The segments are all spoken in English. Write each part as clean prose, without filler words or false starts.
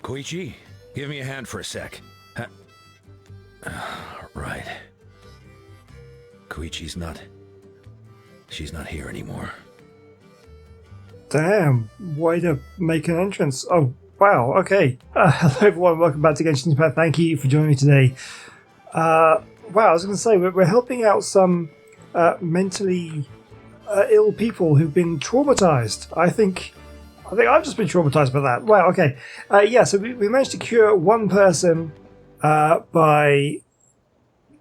Koichi, give me a hand for a sec. Right. Koichi's not... She's not here anymore. Damn, way to make an entrance. Oh, wow, okay. Hello everyone, welcome back to Genshin Impact. Thank you for joining me today. Wow, I was going to say, we're helping out some mentally ill people who've been traumatized. I think I've just been traumatized by that. Wow, okay. Yeah, so we managed to cure one person by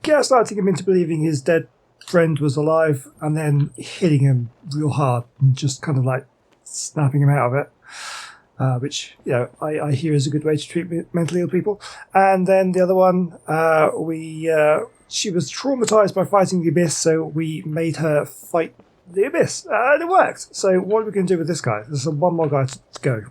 gaslighting him into believing his dead friend was alive and then hitting him real hard and just kind of like snapping him out of it, which, you know, I hear is a good way to treat mentally ill people. And then the other one, she was traumatized by fighting the Abyss, so we made her fight the Abyss, and it worked. So what are we going to do with this guy? There's one more guy to go.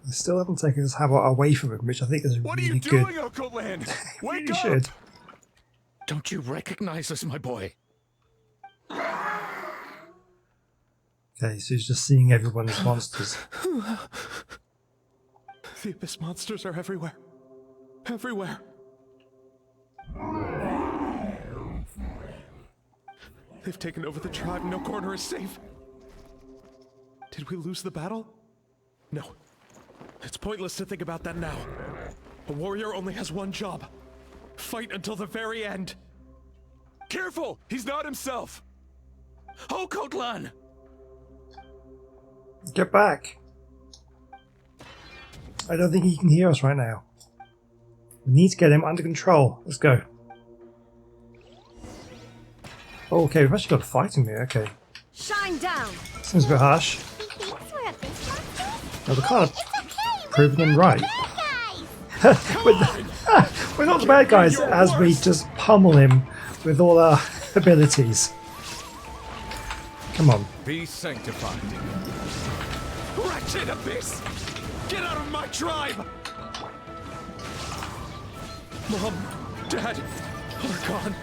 They still haven't taken his hammer away from him, which I think is really good. What are you doing, Okoland? Wake You up! should. Don't you recognize us, my boy? Okay, so he's just seeing everyone as monsters. The Abyss monsters are everywhere. Everywhere. They've taken over the tribe. No corner is safe. Did we lose the battle? No. It's pointless to think about that now. A warrior only has one job. Fight until the very end. Careful! He's not himself! Oh, Natlan! Get back. I don't think he can hear us right now. We need to get him under control. Let's go. Oh, okay, we've actually got a fight in there. Okay. Shine down. Seems a bit harsh. He thinks we're a Abyss monster? Well, we're kind of It's okay. proving him right. Bad guys. We're not the bad guys as we just pummel him with all our abilities. Come on. Be sanctified. Wretched Abyss! Get out of my tribe! Mom, Dad, are gone.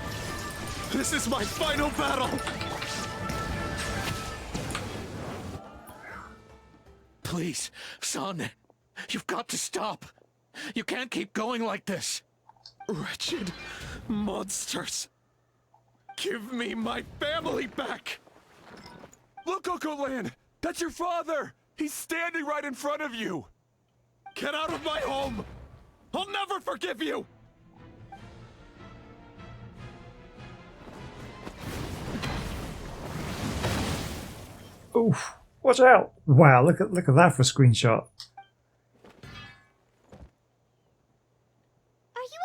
This is my final battle! Please, son. You've got to stop. You can't keep going like this. Wretched monsters! Give me my family back! Look, Okoland! That's your father! He's standing right in front of you! Get out of my home! I'll never forgive you! Oof. Watch out. Wow, look at that for a screenshot. Are you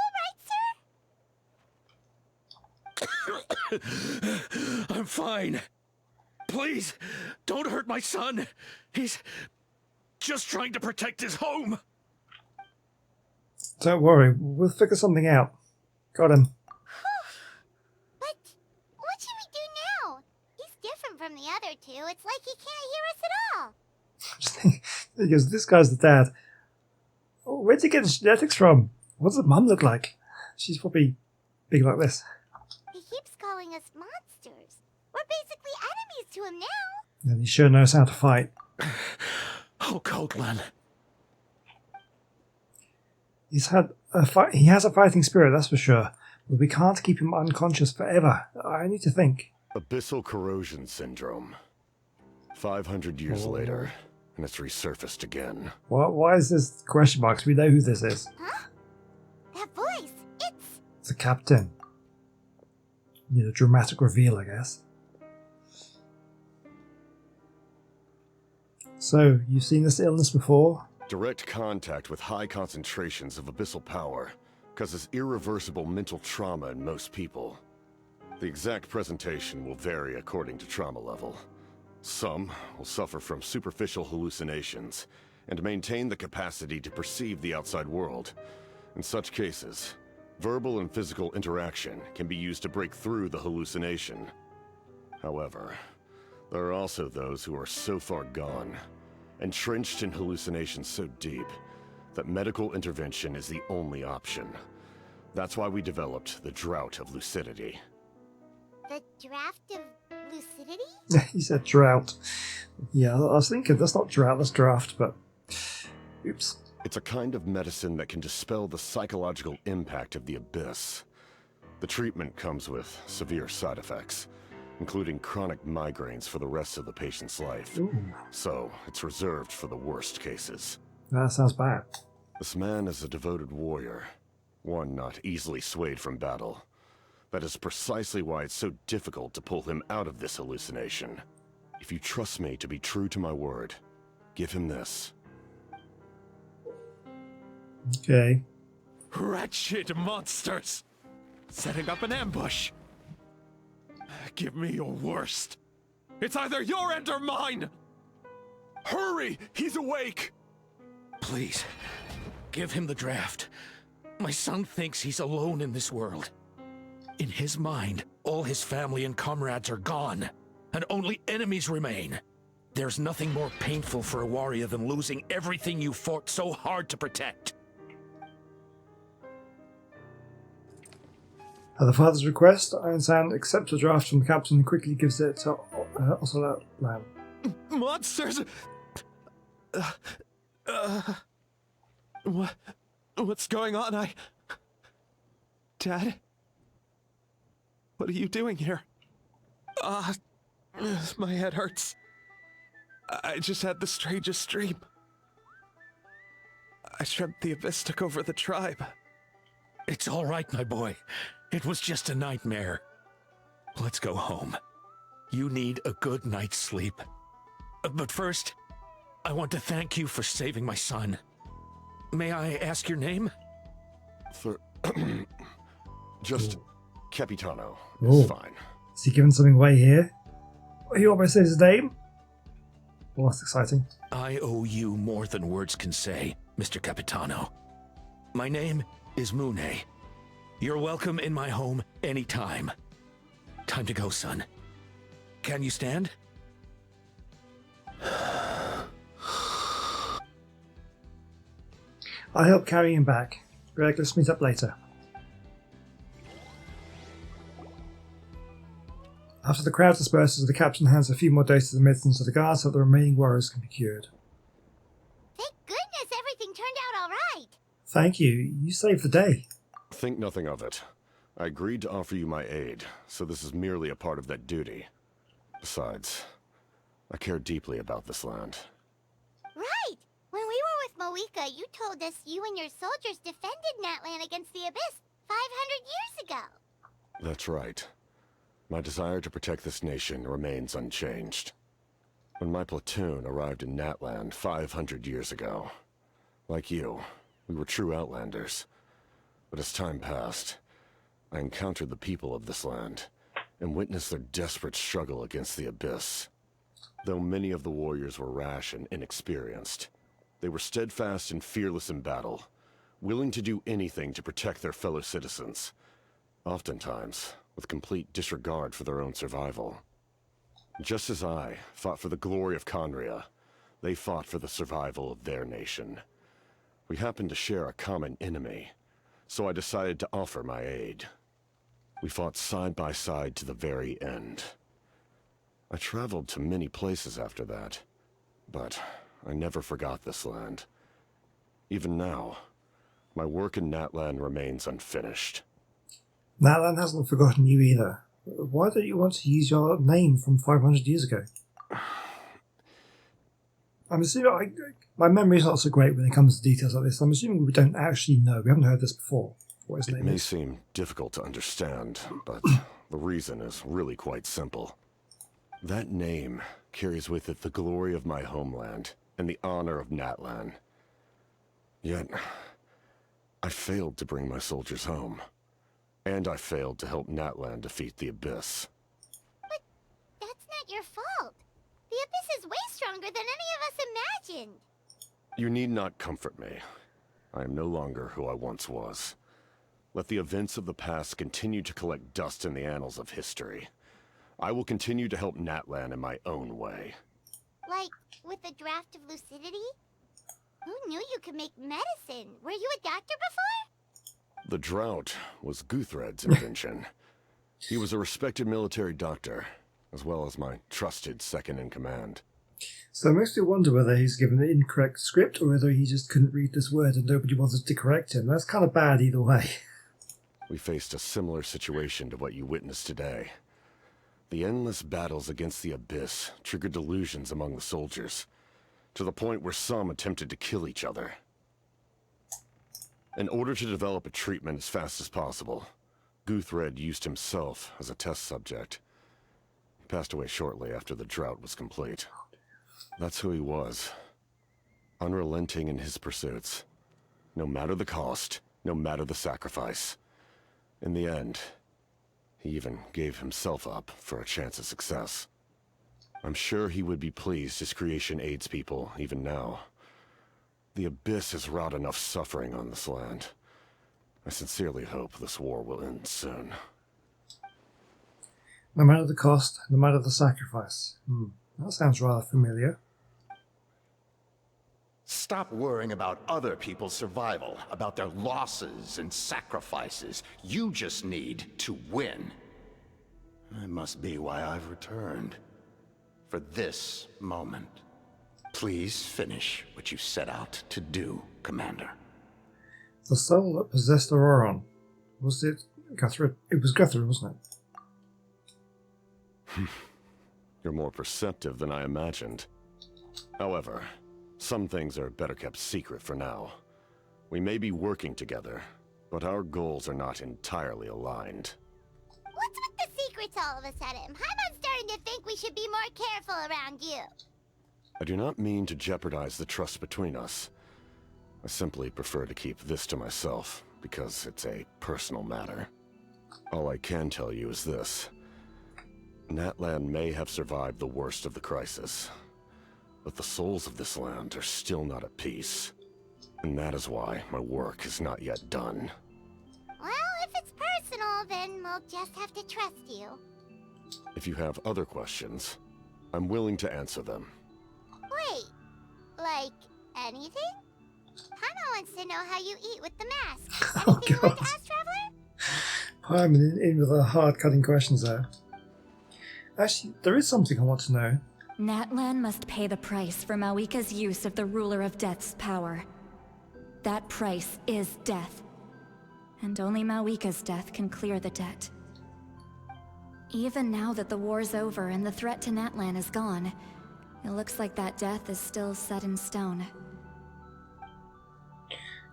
alright, sir? I'm fine. Please, don't hurt my son. He's just trying to protect his home. Don't worry, we'll figure something out. Got him. But what should we do now? He's different from the other two. It's like he can't hear us at all. Just think, because this guy's the dad. Oh, where'd he get his genetics from? What does the mum look like? She's probably big like this. He keeps calling us monsters. We're basically enemies to him now. And he sure knows how to fight. Oh, Natlan. He has a fighting spirit, that's for sure. But we can't keep him unconscious forever. I need to think. Abyssal corrosion syndrome. 500 years later, and it's resurfaced again. Why is this question marks? We know who this is. Huh? That voice. It's the captain. You know, dramatic reveal, I guess. So, you've seen this illness before? Direct contact with high concentrations of abyssal power causes irreversible mental trauma in most people. The exact presentation will vary according to trauma level. Some will suffer from superficial hallucinations and maintain the capacity to perceive the outside world. In such cases, verbal and physical interaction can be used to break through the hallucination. However, there are also those who are so far gone, entrenched in hallucinations so deep, that medical intervention is the only option. That's why we developed the Drought of Lucidity. The draft of lucidity? He said drought. Yeah, I was thinking that's not drought, that's draft, but oops. It's a kind of medicine that can dispel the psychological impact of the abyss. The treatment comes with severe side effects, including chronic migraines for the rest of the patient's life. Ooh, So, it's reserved for the worst cases. that sounds bad. This man is a devoted warrior, one not easily swayed from battle. That is precisely why it's so difficult to pull him out of this hallucination. If you trust me to be true to my word, give him this. Okay. Wretched monsters! Setting up an ambush! Give me your worst. It's either your end or mine! Hurry! He's awake! Please, give him the draft. My son thinks he's alone in this world. In his mind, all his family and comrades are gone, and only enemies remain. There's nothing more painful for a warrior than losing everything you fought so hard to protect. At the father's request, Iron Sand accepts a draft from the captain and quickly gives it to Natlan. Monsters! What's going on? Dad? What are you doing here? My head hurts. I just had the strangest dream. I dreamt the abyss took over the tribe. It's all right, my boy. It was just a nightmare. Let's go home. You need a good night's sleep. But first, I want to thank you for saving my son. May I ask your name? Just Capitano. Ooh. It's fine. Is he giving something away here? He almost says his name? Well, that's exciting. I owe you more than words can say, Mr. Capitano. My name is Mune. You're welcome in my home anytime. Time to go, son. Can you stand? I'll help carry him back. Greg, let's meet up later. After the crowd disperses, the captain hands a few more doses of medicine to the guards so that the remaining warriors can be cured. Thank goodness everything turned out all right. Thank you. You saved the day. Think nothing of it. I agreed to offer you my aid, so this is merely a part of that duty. Besides, I care deeply about this land. Right. When we were with Moika, you told us you and your soldiers defended Natlan against the Abyss 500 years ago. That's right. My desire to protect this nation remains unchanged. When my platoon arrived in Natlan 500 years ago, like you, we were true outlanders. But as time passed, I encountered the people of this land and witnessed their desperate struggle against the Abyss. Though many of the warriors were rash and inexperienced, they were steadfast and fearless in battle, willing to do anything to protect their fellow citizens, oftentimes with complete disregard for their own survival. Just as I fought for the glory of Conria, they fought for the survival of their nation. We happened to share a common enemy, so I decided to offer my aid. We fought side by side to the very end. I traveled to many places after that, but I never forgot this land. Even now, my work in Natlan remains unfinished. Natlan hasn't forgotten you either. Why don't you want to use your name from 500 years ago? I'm assuming my memory's not so great when it comes to details like this. I'm assuming we don't actually know. We haven't heard this before. What his It name may is. seem difficult to understand, but the reason is really quite simple. That name carries with it the glory of my homeland and the honor of Natlan. Yet, I failed to bring my soldiers home. And I failed to help Natlan defeat the Abyss. But that's not your fault. The Abyss is way stronger than any of us imagined. You need not comfort me. I am no longer who I once was. Let the events of the past continue to collect dust in the annals of history. I will continue to help Natlan in my own way. Like, with the draft of lucidity? Who knew you could make medicine? Were you a doctor before? The drought was Guthred's invention. He was a respected military doctor. as well as my trusted second-in-command. So it makes me wonder whether he's given the incorrect script or whether he just couldn't read this word and nobody wanted to correct him. That's kind of bad either way. We faced a similar situation to what you witnessed today. The endless battles against the Abyss triggered delusions among the soldiers, to the point where some attempted to kill each other. In order to develop a treatment as fast as possible, Guthred used himself as a test subject. He passed away shortly after the drought was complete. That's who he was. Unrelenting in his pursuits. No matter the cost, no matter the sacrifice. In the end, he even gave himself up for a chance of success. I'm sure he would be pleased his creation aids people even now. The Abyss has wrought enough suffering on this land. I sincerely hope this war will end soon. No matter the cost, no matter the sacrifice. That sounds rather familiar. Stop worrying about other people's survival, about their losses and sacrifices. You just need to win. That must be why I've returned. For this moment. Please finish what you set out to do, Commander. The soul that possessed Auroron. Was it Guthred? It was Guthred, wasn't it? You're more perceptive than I imagined. However, some things are better kept secret for now. We may be working together, but our goals are not entirely aligned. What's with the secrets all of a sudden? I'm starting to think we should be more careful around you. I do not mean to jeopardize the trust between us. I simply prefer to keep this to myself, because it's a personal matter. All I can tell you is this. Natlan may have survived the worst of the crisis, but the souls of this land are still not at peace. And that is why my work is not yet done. Well, if it's personal, then we'll just have to trust you. If you have other questions, I'm willing to answer them. Wait, like anything? Hana wants to know how you eat with the mask. Oh, Anything you want to God. ask, Traveler? I'm in with the hard-cutting questions there. Actually, there is something I want to know. Natlan must pay the price for Mawika's use of the Ruler of Death's power. That price is death. And only Mawika's death can clear the debt. Even now that the war's over and the threat to Natlan is gone, it looks like that death is still set in stone.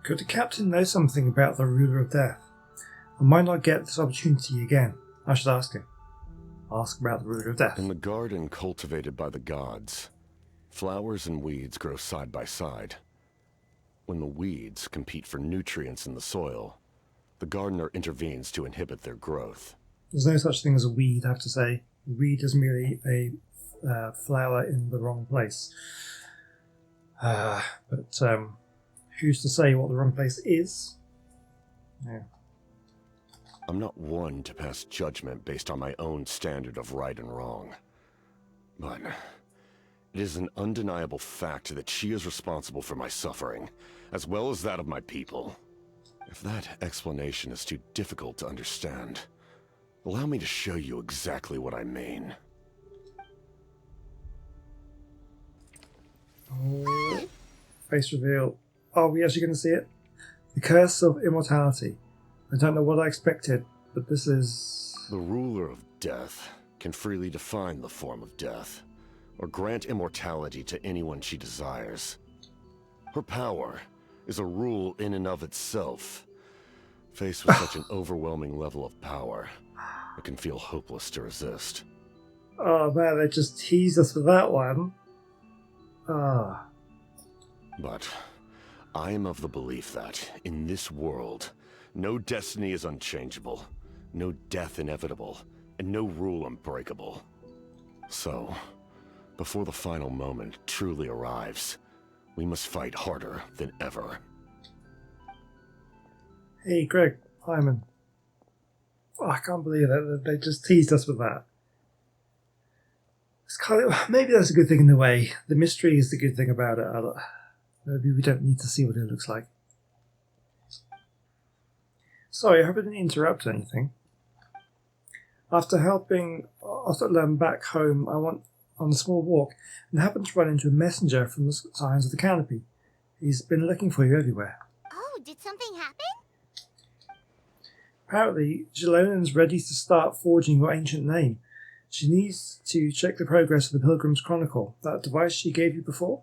Could the captain know something about the Ruler of Death? I might not get this opportunity again. I should ask him. Ask about the Ruler of Death. In the garden cultivated by the gods, flowers and weeds grow side by side. When the weeds compete for nutrients in the soil, the gardener intervenes to inhibit their growth. There's no such thing as a weed, I have to say. A weed is merely a flower in the wrong place. But who's to say what the wrong place is? Yeah. I'm not one to pass judgment based on my own standard of right and wrong. But it is an undeniable fact that she is responsible for my suffering, as well as that of my people. If that explanation is too difficult to understand, allow me to show you exactly what I mean. Oh, face reveal. Are we actually going to see it? The Curse of Immortality. I don't know what I expected, but this is... The ruler of death can freely define the form of death, or grant immortality to anyone she desires. Her power is a rule in and of itself. Faced with such an overwhelming level of power, it can feel hopeless to resist. Oh man, they just teased us with that one. Ah. But I am of the belief that, in this world, no destiny is unchangeable, no death inevitable, and no rule unbreakable. So, before the final moment truly arrives, we must fight harder than ever. Hey, Greg, Hyman. Oh, I can't believe that they just teased us with that. It's kind of, maybe that's a good thing in a way. The mystery is the good thing about it. Maybe we don't need to see what it looks like. Sorry, I hope I didn't interrupt anything. After helping Natlan back home, I went on a small walk and happened to run into a messenger from the signs of the canopy. He's been looking for you everywhere. Oh, did something happen? Apparently, Jelonen's ready to start forging your ancient name. She needs to check the progress of the Pilgrim's Chronicle, that device she gave you before.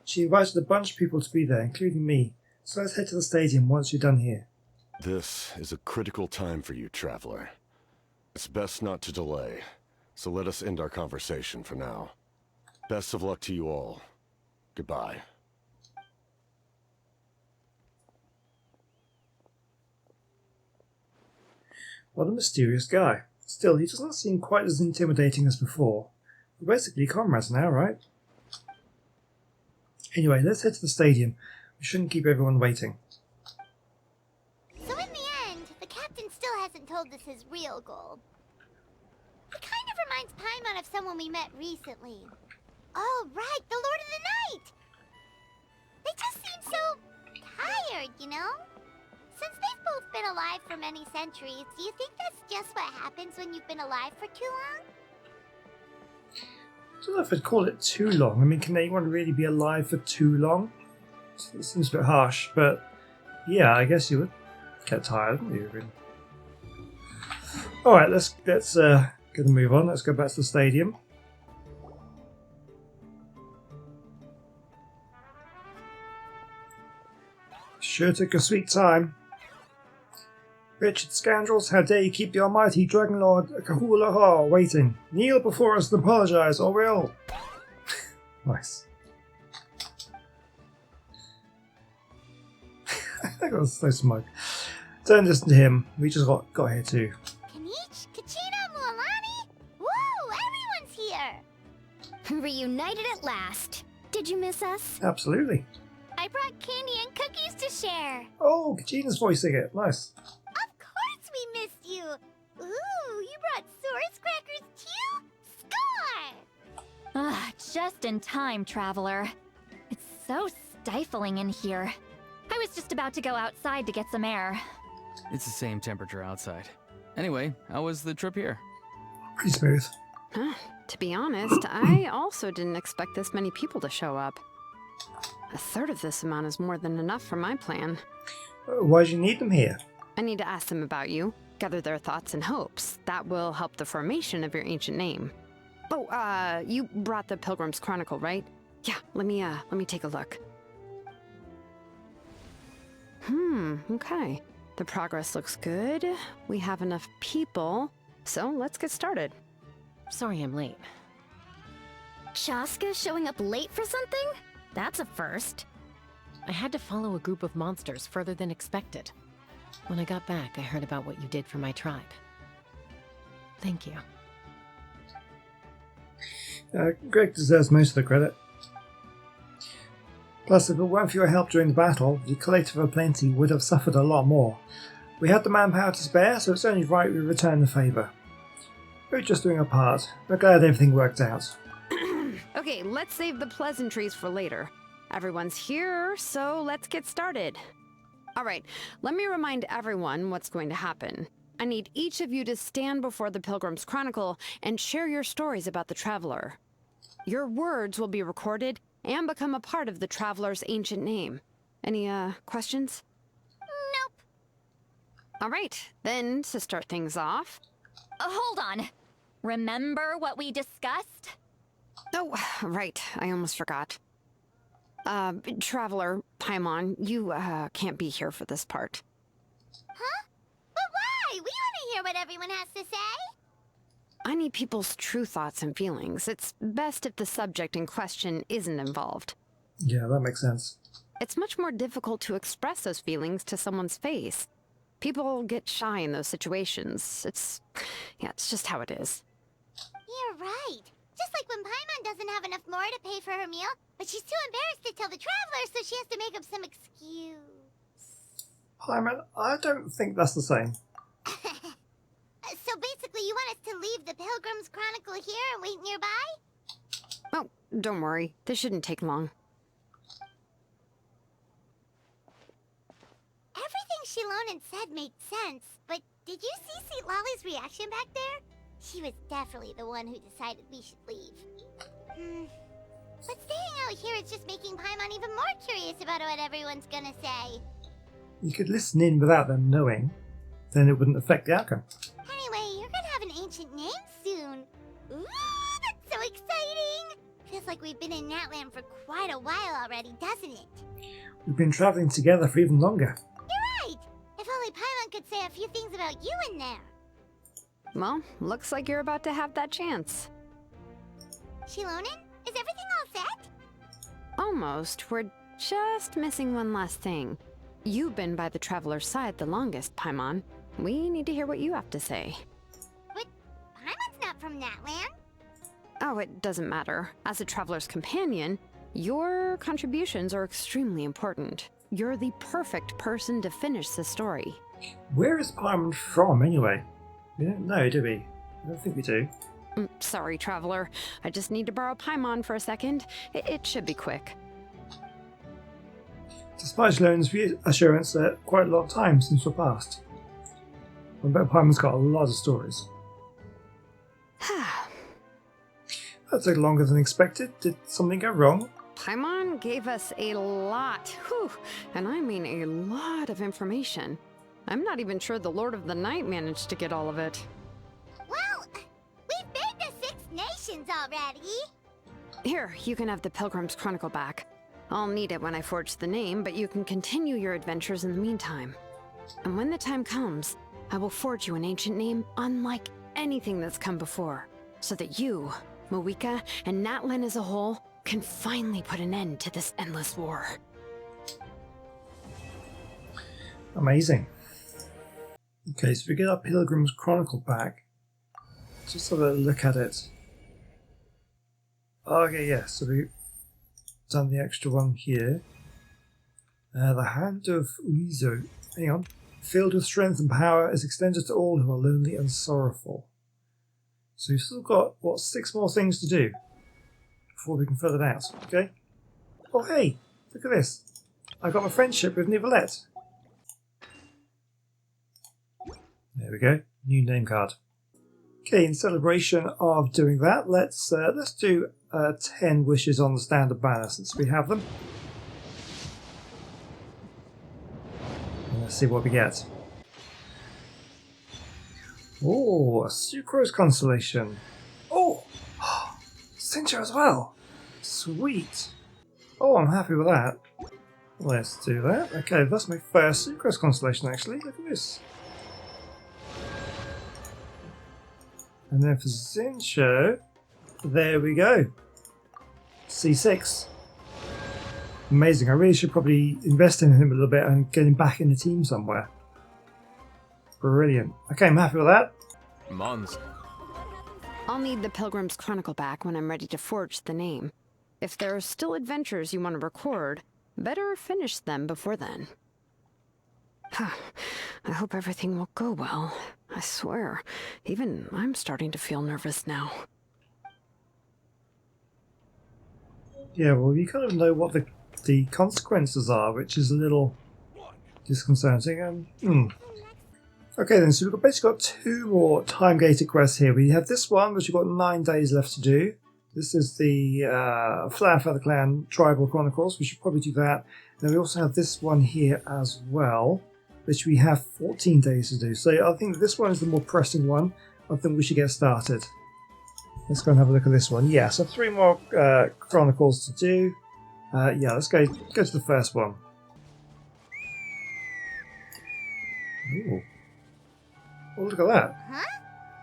She invited a bunch of people to be there, including me, so let's head to the stadium once you're done here. This is a critical time for you, Traveler. It's best not to delay, so let us end our conversation for now. Best of luck to you all. Goodbye. What a mysterious guy. Still, he does not seem quite as intimidating as before. We're basically comrades now, right? Anyway, let's head to the stadium. We shouldn't keep everyone waiting. So in the end, the captain still hasn't told us his real goal. He kind of reminds Paimon of someone we met recently. Oh, right, the Lord of the Night! They just seem so tired, you know? Since they've both been alive for many centuries, do you think that's just what happens when you've been alive for too long? I don't know if I'd call it too long. I mean, can anyone really be alive for too long? It seems a bit harsh, but yeah, I guess you would get tired, wouldn't you? Really? Alright, let's get a move on. Let's go back to the stadium. Sure took a sweet time. Wretched scoundrels, how dare you keep the almighty Dragon Lord Kahulaha waiting? Kneel before us and apologize, or we'll... Nice. That was so smug. Don't listen to him. We just got here too. Kanich, Kachina, Mualani? Woo! Everyone's here! Reunited at last. Did you miss us? Absolutely. I brought candy and cookies to share. Oh, Kachina's voicing it. Nice. Of course we missed you. Ooh, you brought Source crackers too? Score! Ah, just in time, Traveler. It's so stifling in here. I was just about to go outside to get some air. It's the same temperature outside. Anyway, how was the trip here? Pretty smooth. To be honest, I also didn't expect this many people to show up. A third of this amount is more than enough for my plan. Why do you need them here? I need to ask them about you, gather their thoughts and hopes. That will help the formation of your ancient name. Oh, you brought the Pilgrim's Chronicle, right? Yeah, let me take a look. Okay. The progress looks good. We have enough people, so let's get started. Sorry I'm late. Chaska showing up late for something? That's a first. I had to follow a group of monsters further than expected. When I got back, I heard about what you did for my tribe. Thank you. Greg deserves most of the credit. Plus, if it weren't for your help during the battle, the Collective of Plenty would have suffered a lot more. We had the manpower to spare, so it's only right we return the favour. We're just doing our part. We're glad everything worked out. Okay, let's save the pleasantries for later. Everyone's here, so let's get started. Alright, let me remind everyone what's going to happen. I need each of you to stand before the Pilgrim's Chronicle and share your stories about the Traveler. Your words will be recorded and become a part of the Traveler's ancient name. Any, questions? Nope. Alright, then, to start things off... Hold on. Remember what we discussed? Oh, right, I almost forgot. Traveler, Paimon, you, can't be here for this part. Huh? But why? We want to hear what everyone has to say. I need people's true thoughts and feelings. It's best if the subject in question isn't involved. Yeah, that makes sense. It's much more difficult to express those feelings to someone's face. People get shy in those situations. It's just how it is. You're right. Just like when Paimon doesn't have enough more to pay for her meal, but she's too embarrassed to tell the Traveler, so she has to make up some excuse. Paimon, I don't think that's the same. So basically you want us to leave the Pilgrim's Chronicle here and wait nearby? Oh, don't worry. This shouldn't take long. Everything Shilonen said made sense, but Did you see St. Lolly's reaction back there? She was definitely the one who decided we should leave. But staying out here is just making Paimon even more curious about what everyone's gonna say. You could listen in without them knowing, then it wouldn't affect the outcome. Anyway, you're gonna have an ancient name soon. Ooh, that's so exciting! Feels like we've been in Natlan for quite a while already, doesn't it? We've been travelling together for even longer. You're right! If only Paimon could say a few things about you in there. Well, looks like you're about to have that chance. Shilonin, is everything all set? Almost. We're just missing one last thing. You've been by the Traveler's side the longest, Paimon. We need to hear what you have to say. But Paimon's not from Natlan. Oh, it doesn't matter. As a Traveler's companion, your contributions are extremely important. You're the perfect person to finish the story. Where is Paimon from, anyway? We don't know, do we? I don't think we do. Sorry, Traveler. I just need to borrow Paimon for a second. It should be quick. Despite Sloane's reassurance that quite a lot of time since we're past. I bet Paimon's got a lot of stories. That took longer than expected. Did something go wrong? Paimon gave us a lot, and I mean a lot of information. I'm not even sure the Lord of the Night managed to get all of it. Well, we've made the 6 nations already. Here, you can have the Pilgrim's Chronicle back. I'll need it when I forge the name, but you can continue your adventures in the meantime. And when the time comes, I will forge you an ancient name unlike anything that's come before, so that you, Mawika, and Natlan as a whole can finally put an end to this endless war. Amazing. Okay, so we get our Pilgrim's Chronicle back. Just have a look at it. Okay, yeah, so we've done the extra one here. The Hand of Uizo. Hang on. Filled with strength and power is extended to all who are lonely and sorrowful. So we've still got, what, 6 more things to do before we can fill it out, okay? Oh, hey, look at this. I got my friendship with Nicolette. There we go, new name card. Okay, in celebration of doing that, let's do 10 wishes on the standard banner since we have them. And let's see what we get. Oh, a Sucrose constellation. Oh, Cincha as well. Sweet. Oh, I'm happy with that. Let's do that. Okay, that's my first Sucrose constellation actually. Look at this. And then for Zincho, there we go. C6. Amazing. I really should probably invest in him a little bit and get him back in the team somewhere. Brilliant. Okay, I'm happy with that. Mons. I'll need the Pilgrim's Chronicle back when I'm ready to forge the name. If there are still adventures you want to record, better finish them before then. I hope everything will go well. I swear, even I'm starting to feel nervous now. Yeah, well, you kind of know what the consequences are, which is a little disconcerting. Okay then, so we've basically got 2 more time-gated quests here. We have this one, which we've got 9 days left to do. This is the Flower Feather Clan Tribal Chronicles. We should probably do that. Then we also have this one here as well, which we have 14 days to do. So I think this one is the more pressing one. I think we should get started. Let's go and have a look at this one. Yeah, so 3 more Chronicles to do. Yeah, let's go to the first one. Ooh. Oh, look at that. Huh?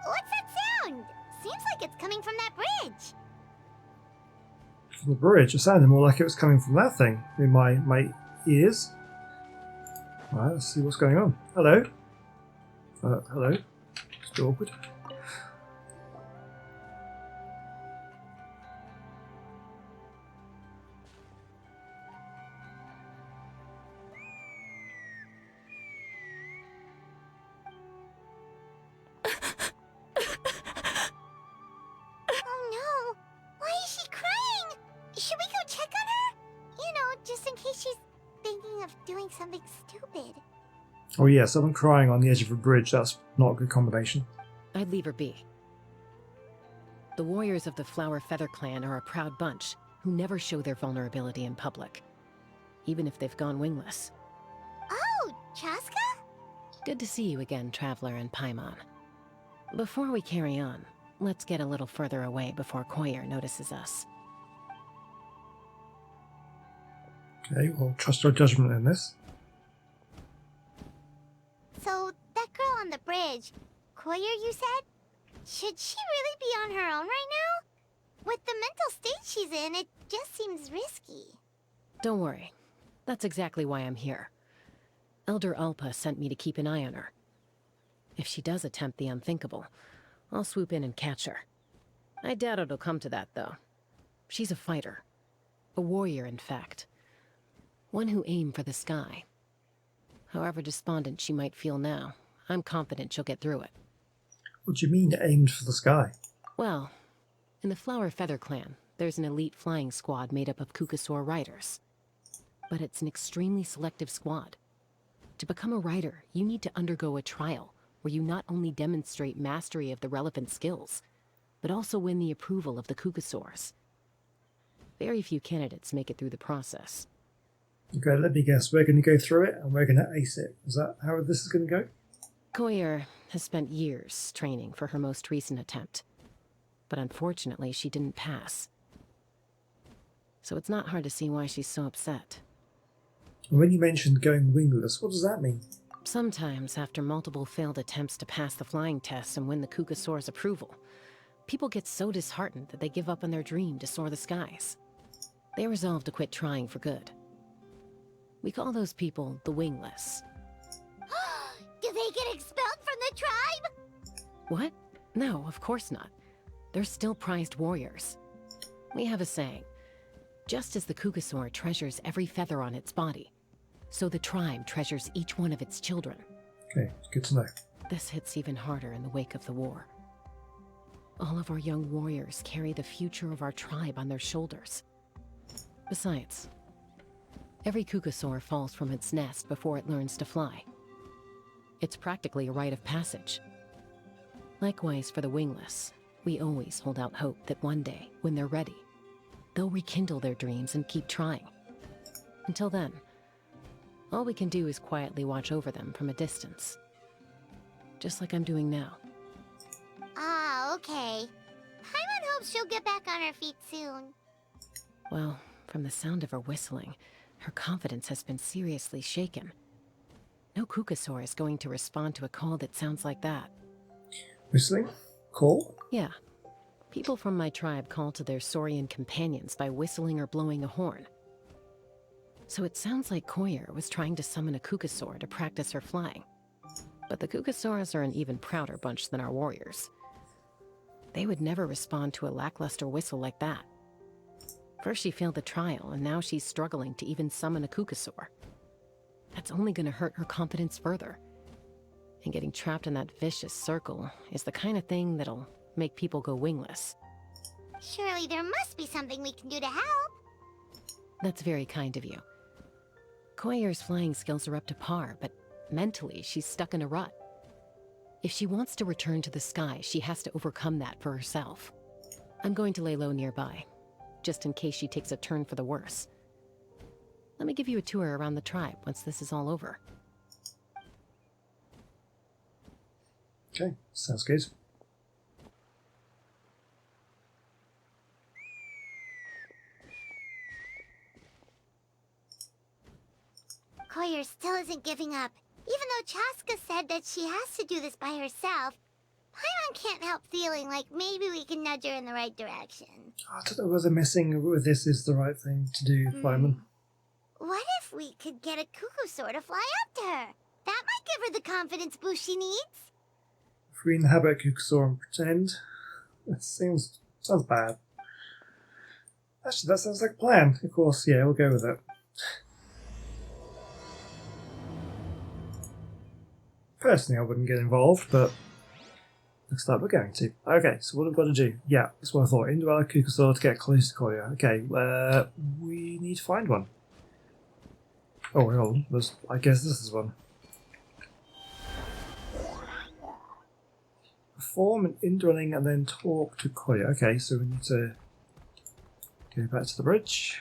What's that sound? Seems like it's coming from that bridge. From the bridge? It sounded more like it was coming from that thing in my ears. Alright, let's see what's going on. Hello? Hello? It's a bit awkward. Oh no! Why is she crying? Should we go check on her? You know, just in case she's thinking of doing something stupid. Oh yeah, someone crying on the edge of a bridge, that's not a good combination. I'd leave her be. The warriors of the Flower Feather clan are a proud bunch who never show their vulnerability in public, even if they've gone wingless. Oh, Chaska? Good to see you again, Traveler and Paimon. Before we carry on, let's get a little further away before Koyer notices us. Okay, we'll trust our judgment in this. So, that girl on the bridge, Koyer, you said? Should she really be on her own right now? With the mental state she's in, it just seems risky. Don't worry. That's exactly why I'm here. Elder Alpa sent me to keep an eye on her. If she does attempt the unthinkable, I'll swoop in and catch her. I doubt it'll come to that, though. She's a fighter. A warrior, in fact. One who aimed for the sky. However despondent she might feel now, I'm confident she'll get through it. What do you mean, aimed for the sky? Well, in the Flower Feather clan, there's an elite flying squad made up of Kukasaur riders. But it's an extremely selective squad. To become a rider, you need to undergo a trial, where you not only demonstrate mastery of the relevant skills, but also win the approval of the Kukasaurs. Very few candidates make it through the process. Okay, let me guess. We're going to go through it and we're going to ace it. Is that how this is going to go? Koyer has spent years training for her most recent attempt, but unfortunately she didn't pass. So it's not hard to see why she's so upset. When you mentioned going wingless, what does that mean? Sometimes, after multiple failed attempts to pass the flying test and win the Kukasaur's approval, people get so disheartened that they give up on their dream to soar the skies. They resolve to quit trying for good. We call those people the wingless. Do they get expelled from the tribe? What? No, of course not. They're still prized warriors. We have a saying. Just as the Kukasaur treasures every feather on its body, so the tribe treasures each one of its children. Okay, good to know. This hits even harder in the wake of the war. All of our young warriors carry the future of our tribe on their shoulders. Besides, every Kukasaur falls from its nest before it learns to fly. It's practically a rite of passage. Likewise for the wingless, we always hold out hope that one day, when they're ready, they'll rekindle their dreams and keep trying. Until then, all we can do is quietly watch over them from a distance. Just like I'm doing now. Ah, okay. Paimon hopes she'll get back on her feet soon. Well, from the sound of her whistling, her confidence has been seriously shaken. No Kukasaur is going to respond to a call that sounds like that. Whistling? Call? Yeah. People from my tribe call to their Saurian companions by whistling or blowing a horn. So it sounds like Koyer was trying to summon a Kukasaur to practice her flying. But the Kukasaurs are an even prouder bunch than our warriors. They would never respond to a lackluster whistle like that. First she failed the trial, and now she's struggling to even summon a Kukasaur. That's only going to hurt her confidence further. And getting trapped in that vicious circle is the kind of thing that'll make people go wingless. Surely there must be something we can do to help. That's very kind of you. Koyer's flying skills are up to par, but mentally she's stuck in a rut. If she wants to return to the sky, she has to overcome that for herself. I'm going to lay low nearby, just in case she takes a turn for the worse. Let me give you a tour around the tribe once this is all over. Okay, sounds good. Koyer still isn't giving up. Even though Chaska said that she has to do this by herself, Paimon can't help feeling like maybe we can nudge her in the right direction. I don't know whether messing with this is the right thing to do, Simon. What if we could get a Kukasaur to fly up to her? That might give her the confidence boost she needs. If we inhabit Kukasaur and pretend, that sounds bad. Actually, that sounds like a plan. Of course, yeah, we'll go with it. Personally, I wouldn't get involved, but looks like we're going to. Okay, so what have we got to do? Yeah, that's what I thought. Indwell Kukasaur to get close to Koyer. Okay, we need to find one. Oh, hang on. I guess this is one. perform an indwelling and then talk to Koya. Okay, so we need to go back to the bridge.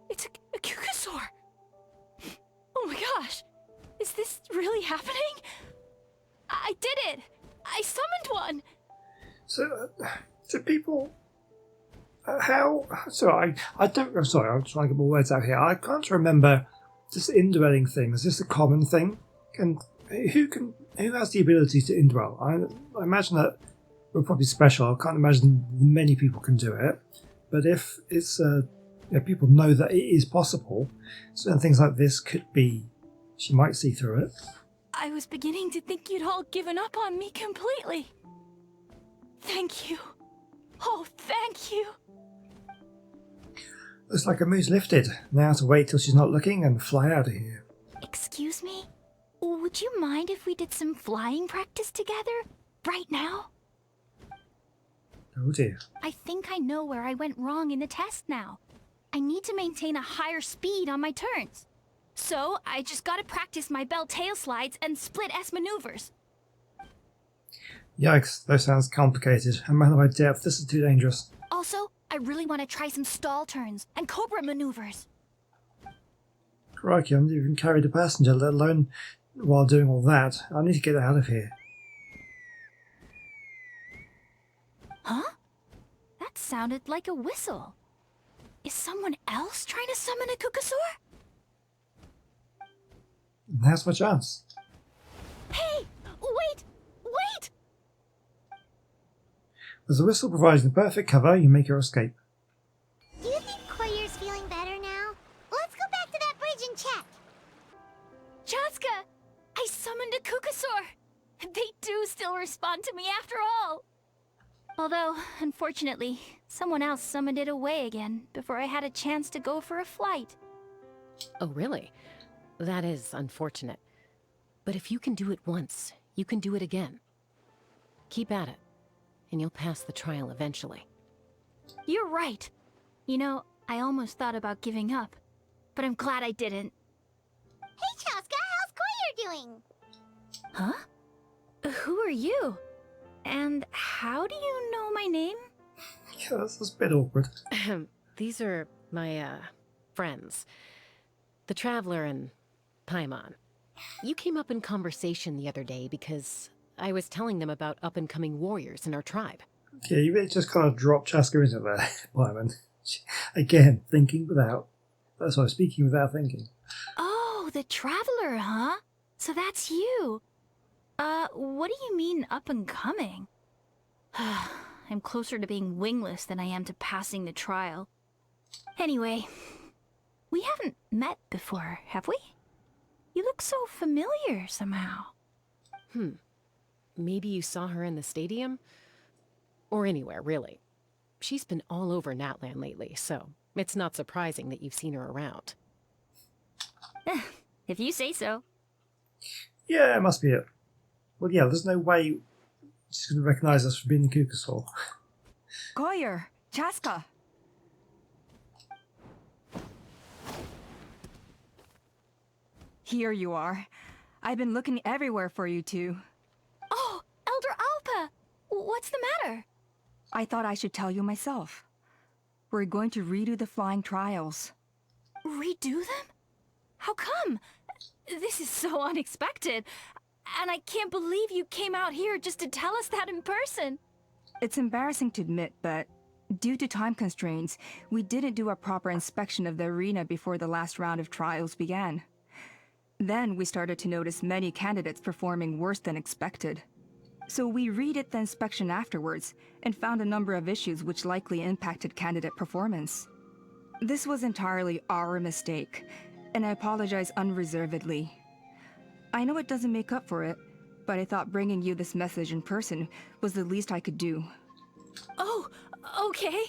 It's a Kukasaur! Oh my gosh! Is this really happening? I did it! I summoned one! So, do people... how... Sorry, I don't... I'm sorry, I'm trying to get my words out here. I can't remember this indwelling thing. Is this a common thing? Who has the ability to indwell? I imagine that we're probably special. I can't imagine many people can do it. But if it's... people know that it is possible, certain things like this could be... She might see through it. I was beginning to think you'd all given up on me completely. Thank you. Oh, thank you. Looks like her mood's lifted. Now to wait till she's not looking and fly out of here. Excuse me? Would you mind if we did some flying practice together? Right now? Oh dear. I think I know where I went wrong in the test now. I need to maintain a higher speed on my turns. So, I just gotta practice my bell tail slides and split S maneuvers. Yikes, that sounds complicated. A man of my depth, this is too dangerous. Also, I really want to try some stall turns and cobra maneuvers. Crikey, I haven't even carried a passenger, let alone while doing all that. I need to get out of here. Huh? That sounded like a whistle. Is someone else trying to summon a Kukasaur? Now's my chance. Hey! Wait! Wait! As the whistle provides the perfect cover, you make your escape. Do you think Koyer's feeling better now? Let's go back to that bridge and check. Chaska! I summoned a Kukasaur! They do still respond to me after all! Although, unfortunately, someone else summoned it away again before I had a chance to go for a flight. Oh, really? That is unfortunate. But if you can do it once, you can do it again. Keep at it, and you'll pass the trial eventually. You're right. You know, I almost thought about giving up, but I'm glad I didn't. Hey, Chaska, how's Koyer doing? Huh? Who are you? And how do you know my name? Yeah, that's a bit awkward. These are my, friends. The Traveler and Paimon. You came up in conversation the other day because I was telling them about up-and-coming warriors in our tribe. Yeah, you really just kind of dropped Chaska into there, Lyman. Again, thinking without... That's why, speaking without thinking. Oh, the Traveler, huh? So that's you. What do you mean up-and-coming? I'm closer to being wingless than I am to passing the trial. Anyway, we haven't met before, have we? You look so familiar somehow. Maybe you saw her in the stadium? Or anywhere, really. She's been all over Natlan lately, so it's not surprising that you've seen her around. If you say so. Yeah, it must be it. Well, yeah, there's no way she's going to recognise us for being the Kukasaur. Koyer, Chaska. Here you are. I've been looking everywhere for you two. Oh, Elder Alpa! What's the matter? I thought I should tell you myself. We're going to redo the flying trials. Redo them? How come? This is so unexpected. And I can't believe you came out here just to tell us that in person. It's embarrassing to admit, but due to time constraints, we didn't do a proper inspection of the arena before the last round of trials began. Then we started to notice many candidates performing worse than expected. So we redid the inspection afterwards and found a number of issues which likely impacted candidate performance. This was entirely our mistake, and I apologize unreservedly. I know it doesn't make up for it, but I thought bringing you this message in person was the least I could do. Oh, okay.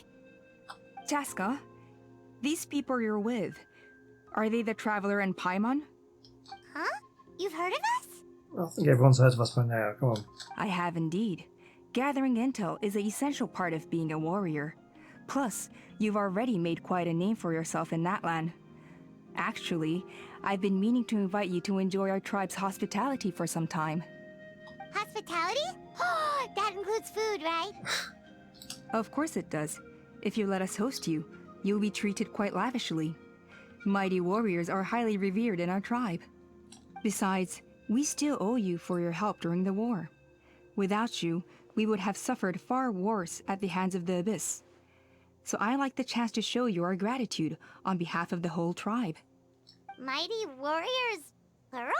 Chaska, these people you're with, are they the Traveler and Paimon? Huh? You've heard of us? I think everyone's heard of us by now, come on. I have indeed. Gathering intel is an essential part of being a warrior. Plus, you've already made quite a name for yourself in Natlan. Actually, I've been meaning to invite you to enjoy our tribe's hospitality for some time. Hospitality? Oh, that includes food, right? Of course it does. If you let us host you, you'll be treated quite lavishly. Mighty warriors are highly revered in our tribe. Besides, we still owe you for your help during the war. Without you, we would have suffered far worse at the hands of the Abyss. So I like the chance to show you our gratitude on behalf of the whole tribe. Mighty warriors, plural?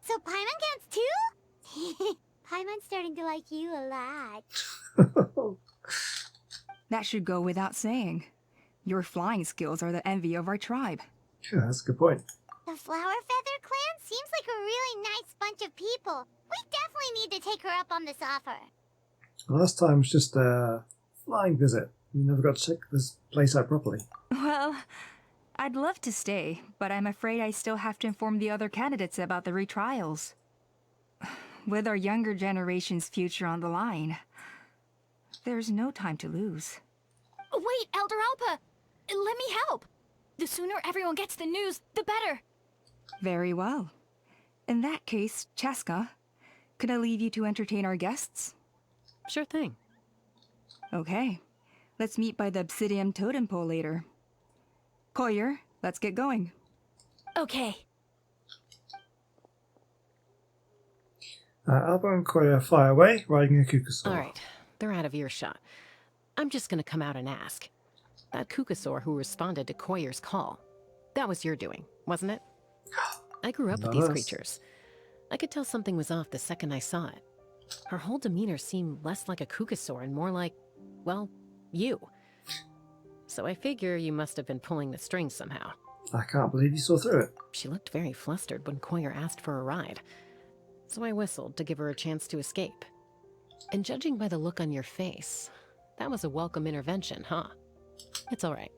So Paimon counts too? Paimon's starting to like you a lot. That should go without saying. Your flying skills are the envy of our tribe. Yeah, that's a good point. The Flower Feather Clan seems like a really nice bunch of people. We definitely need to take her up on this offer. Last time was just a flying visit. We never got to check this place out properly. Well, I'd love to stay, but I'm afraid I still have to inform the other candidates about the retrials. With our younger generation's future on the line, there's no time to lose. Wait, Elder Alpa! Let me help! The sooner everyone gets the news, the better! Very well. In that case, Chaska, could I leave you to entertain our guests? Sure thing. Okay. Let's meet by the Obsidian Totem Pole later. Koyer, let's get going. Okay. Alba and Koya fly away, riding a Kukusaur. Alright, they're out of earshot. I'm just gonna come out and ask. That Kukusaur who responded to Koyer's call, that was your doing, wasn't it? I grew up with these creatures. I could tell something was off the second I saw it. Her whole demeanor seemed less like a Kukusaur and more like, well, you. So I figure you must have been pulling the strings somehow. I can't believe you saw through it. She looked very flustered when Koyer asked for a ride. So I whistled to give her a chance to escape. And judging by the look on your face, that was a welcome intervention, huh? It's all right.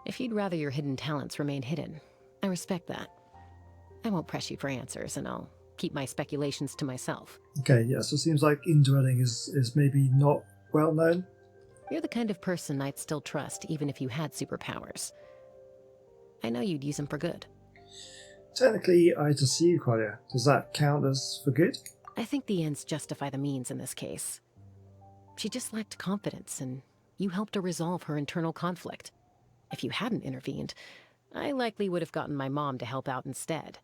If you'd rather your hidden talents remain hidden, I respect that. I won't press you for answers, and I'll keep my speculations to myself. Okay, yeah, so it seems like indwelling is maybe not well known. You're the kind of person I'd still trust, even if you had superpowers. I know you'd use them for good. Technically, I just see you, Koya. Does that count as for good? I think the ends justify the means in this case. She just lacked confidence, and you helped her resolve her internal conflict. If you hadn't intervened, I likely would have gotten my mom to help out instead.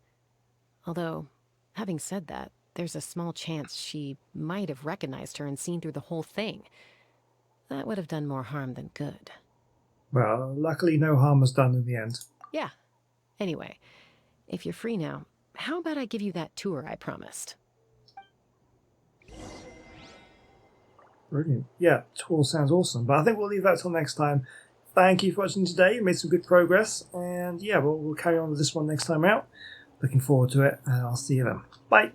Although, having said that, there's a small chance she might have recognized her and seen through the whole thing. That would have done more harm than good. Well, luckily no harm was done in the end. Yeah. Anyway, if you're free now, how about I give you that tour I promised? Brilliant. Yeah, tour sounds awesome, but I think we'll leave that till next time. Thank you for watching today. You made some good progress, and yeah, we'll carry on with this one next time out. Looking forward to it, and I'll see you then. Bye!